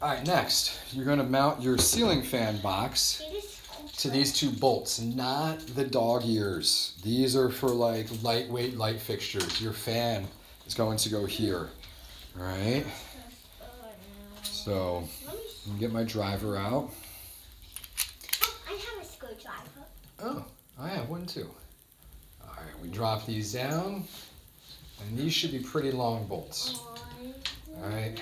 All right, next, you're gonna mount your ceiling fan box to these two bolts, not the dog ears. These are for like lightweight light fixtures. Your fan is going to go here, all right? So, I'm gonna get my driver out. Oh, I have a screwdriver. Oh, I have one too. All right, we drop these down, and these should be pretty long bolts. All right.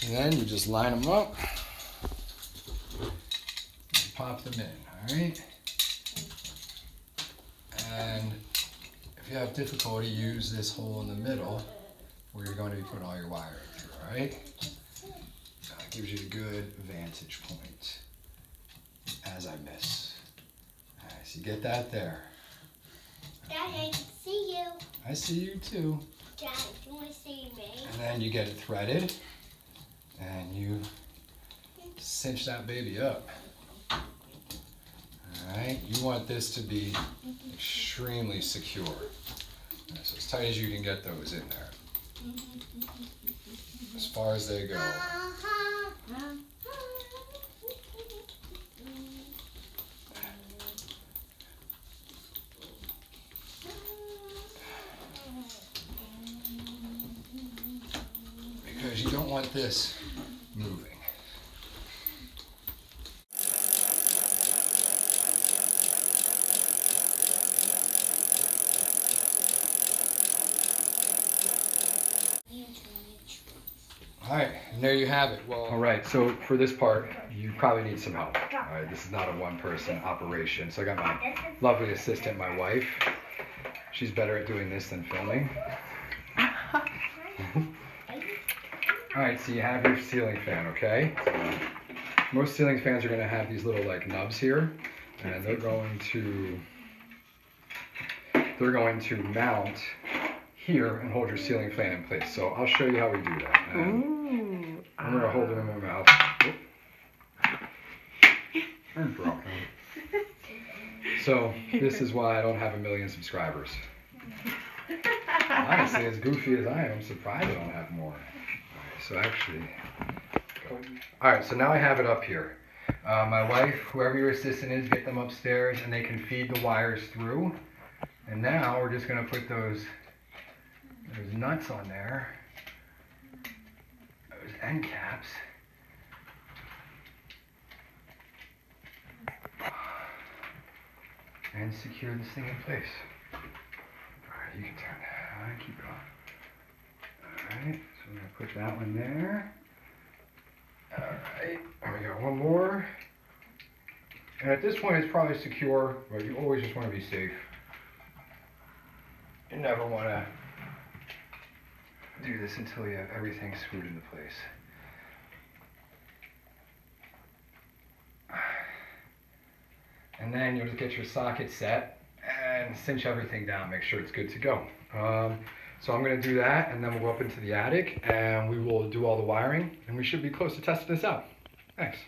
And then you just line them up and pop them in, all right? And if you have difficulty, use this hole in the middle where you're going to be putting all your wire through, all right? That gives you a good vantage point as I miss. All right, so you get that there. Dad, I can see you. I see you too. Dad, do you want to see me? And then you get it threaded and you cinch that baby up. Alright, you want this to be extremely secure. So as tight as you can get those in there. As far as they go. Because you don't want this moving. All right, and there you have it. Well, all right, so for this part, you probably need some help. All right, this is not a one-person operation. So I got my lovely assistant, my wife. She's better at doing this than filming. All right, so you have your ceiling fan, okay? Most ceiling fans are gonna have these little like nubs here, and they're going to mount here and hold your ceiling fan in place. So I'll show you how we do that. I'm gonna hold it in my mouth. And broken. So this is why I don't have 1 million subscribers. Honestly, as goofy as I am, I'm surprised I don't have more. So actually, all right, so now I have it up here. My wife, whoever your assistant is, get them upstairs and they can feed the wires through. And now we're just gonna put those nuts on there, those end caps. And secure this thing in place. All right, you can turn that on, keep going. All right, so I'm gonna put that one there. All right, and we got one more. And at this point, it's probably secure, but you always just want to be safe. You never want to do this until you have everything screwed into place. And then you'll just get your socket set and cinch everything down, make sure it's good to go. So I'm going to do that, and then we'll go up into the attic and we will do all the wiring, and we should be close to testing this out. Thanks.